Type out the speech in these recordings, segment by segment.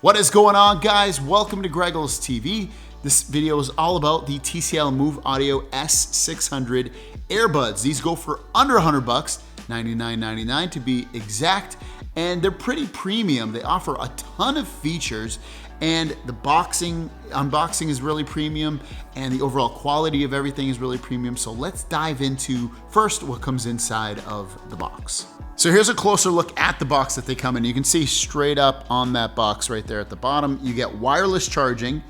What is going on, guys? Welcome to Greggles TV. This video is all about the TCL MOVEAUDIO S600 Earbuds. These go for under 100 bucks, $99.99 to be exact, and they're pretty premium. They offer a ton of features, and the unboxing is really premium, and the overall quality of everything is really premium. So let's dive into first what comes inside of the box. So here's a closer look at the box that they come in. You can see straight up on that box right there at the bottom, you get wireless charging,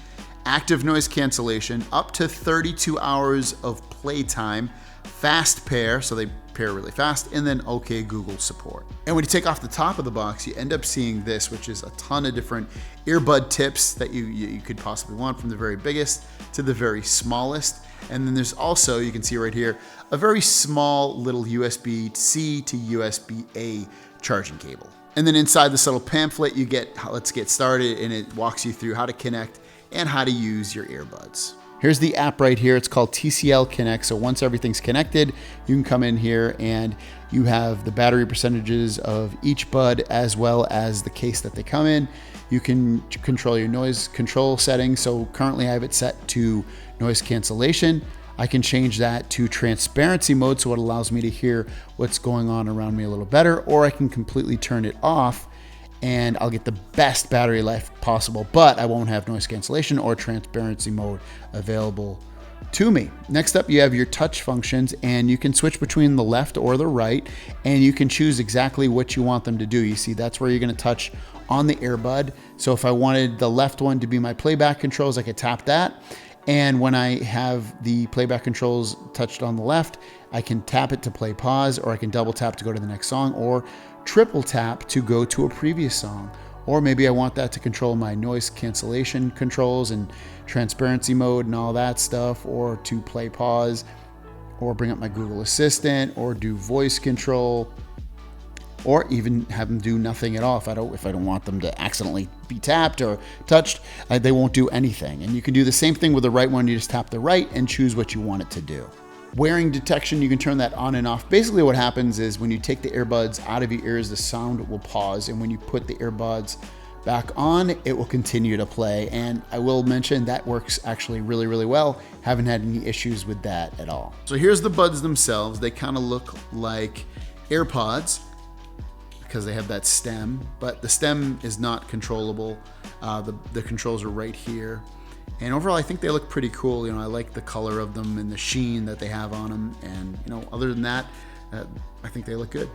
active noise cancellation, up to 32 hours of playtime, fast pair, so they pair really fast, and then OK Google support. And when you take off the top of the box, you end up seeing this, which is a ton of different earbud tips that you could possibly want, from the very biggest to the very smallest. And then there's also, you can see right here, a very small little USB-C to USB-A charging cable. And then inside this little pamphlet, you get Let's Get Started, and it walks you through how to connect and how to use your earbuds. Here's the app right here. It's called TCL Connect. So once everything's connected, you can come in here and you have the battery percentages of each bud as well as the case that they come in. You can control your noise control settings. So currently I have it set to noise cancellation. I can change that to transparency mode, so it allows me to hear what's going on around me a little better, or I can completely turn it off and I'll get the best battery life possible, but I won't have noise cancellation or transparency mode available to me. Next up, you have your touch functions, and you can switch between the left or the right, and you can choose exactly what you want them to do. You see, that's where you're gonna touch on the earbud. So if I wanted the left one to be my playback controls, I could tap that. And when I have the playback controls touched on the left, I can tap it to play pause, or I can double tap to go to the next song, or triple tap to go to a previous song. Or maybe I want that to control my noise cancellation controls and transparency mode and all that stuff, or to play pause, or bring up my Google Assistant, or do voice control, or even have them do nothing at all. If I don't want them to accidentally be tapped or touched, they won't do anything. And you can do the same thing with the right one. You just tap the right and choose what you want it to do. Wearing detection, you can turn that on and off. Basically what happens is when you take the earbuds out of your ears, the sound will pause. And when you put the earbuds back on, it will continue to play. And I will mention that works actually really, really well. Haven't had any issues with that at all. So here's the buds themselves. They kind of look like AirPods, because they have that stem, but the stem is not controllable. The controls are right here. And overall, I think they look pretty cool. You know, I like the color of them and the sheen that they have on them. And you know, other than that, I think they look good.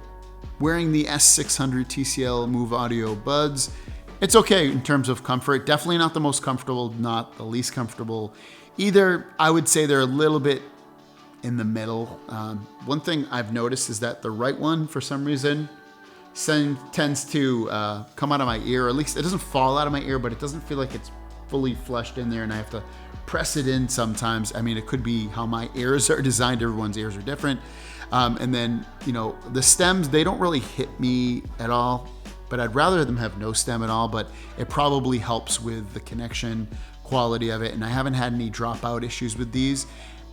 Wearing the S600 TCL MOVEAUDIO buds, it's okay in terms of comfort. Definitely not the most comfortable, not the least comfortable either. I would say they're a little bit in the middle. One thing I've noticed is that the right one, for some reason, tends to come out of my ear, or at least it doesn't fall out of my ear, but it doesn't feel like it's fully flushed in there, and I have to press it in sometimes. I mean, it could be how my ears are designed. Everyone's ears are different. And then, you know, the stems, they don't really hit me at all, but I'd rather them have no stem at all, but it probably helps with the connection quality of it. And I haven't had any dropout issues with these.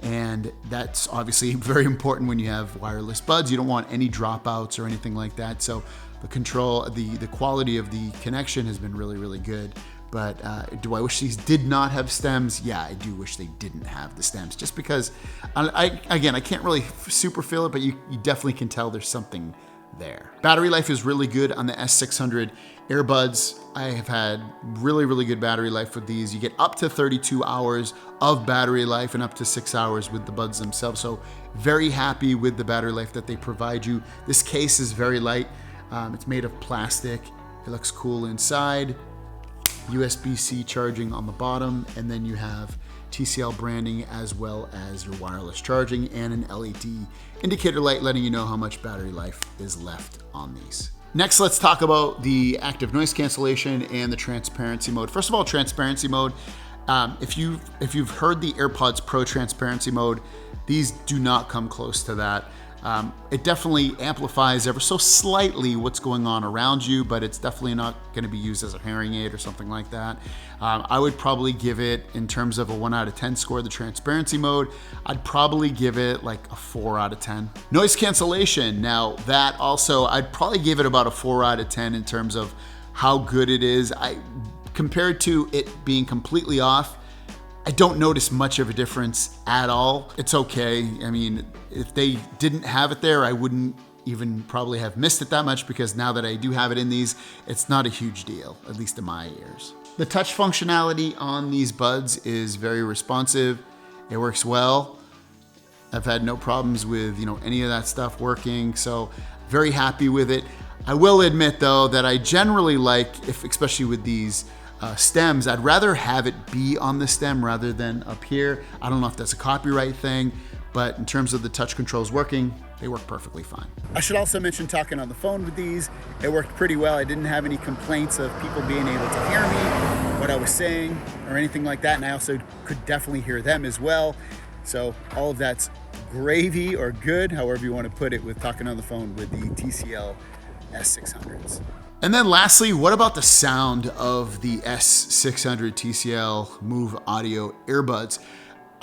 And that's obviously very important when you have wireless buds. You don't want any dropouts or anything like that. So the control, the quality of the connection has been really, really good. But do I wish these did not have stems? Yeah, I do wish they didn't have the stems, just because, again, I can't really super feel it, but you definitely can tell there's something there. Battery life is really good on the S600 earbuds. I have had really, really good battery life with these. You get up to 32 hours of battery life and up to 6 hours with the buds themselves. So very happy with the battery life that they provide you. This case is very light. It's made of plastic. It looks cool inside. USB-C charging on the bottom, and then you have TCL branding as well as your wireless charging and an LED indicator light letting you know how much battery life is left on these. Next, let's talk about the active noise cancellation and the transparency mode. First of all, transparency mode. If you've heard the AirPods Pro transparency mode, these do not come close to that. It definitely amplifies ever so slightly what's going on around you, but it's definitely not going to be used as a hearing aid or something like that. I would probably give it, in terms of a 1 out of 10 score, the transparency mode, I'd probably give it like a 4 out of 10. Noise cancellation, now that also, I'd probably give it about a 4 out of 10 in terms of how good it is. compared to it being completely off, I don't notice much of a difference at all. It's okay. I mean, if they didn't have it there, I wouldn't even probably have missed it that much, because now that I do have it in these, it's not a huge deal, at least in my ears. The touch functionality on these buds is very responsive. It works well. I've had no problems with, any of that stuff working, so very happy with it. I will admit though that I generally like, especially with these stems, I'd rather have it be on the stem rather than up here. I don't know if that's a copyright thing, but in terms of the touch controls working, they work perfectly fine. I should also mention talking on the phone with these, it worked pretty well. I didn't have any complaints of people being able to hear me, what I was saying, or anything like that. And I also could definitely hear them as well. So all of that's gravy, or good, however you want to put it, with talking on the phone with the TCL S600s. And then lastly, what about the sound of the S600 TCL Move Audio earbuds?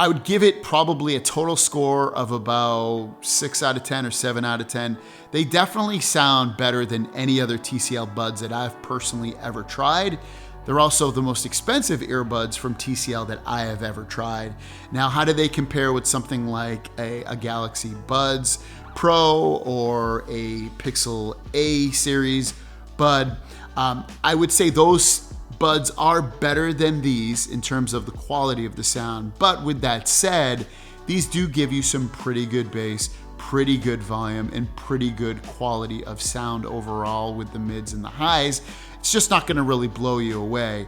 I would give it probably a total score of about 6 out of 10 or 7 out of 10. They definitely sound better than any other TCL buds that I've personally ever tried. They're also the most expensive earbuds from TCL that I have ever tried. Now, how do they compare with something like a Galaxy Buds Pro or a Pixel A series bud? I would say those buds are better than these in terms of the quality of the sound. But with that said, these do give you some pretty good bass, pretty good volume, and pretty good quality of sound overall with the mids and the highs. It's just not gonna really blow you away.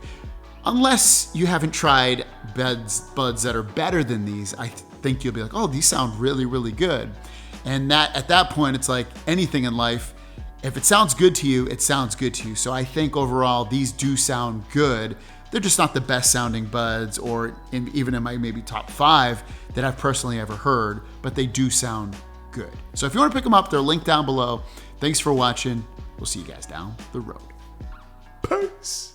Unless you haven't tried buds that are better than these, I think you'll be like, oh, these sound really, really good. And at that point, it's like anything in life. If it sounds good to you, it sounds good to you. So I think overall, these do sound good. They're just not the best sounding buds, or even in my maybe top 5 that I've personally ever heard, but they do sound good. So if you want to pick them up, they're linked down below. Thanks for watching. We'll see you guys down the road. Peace.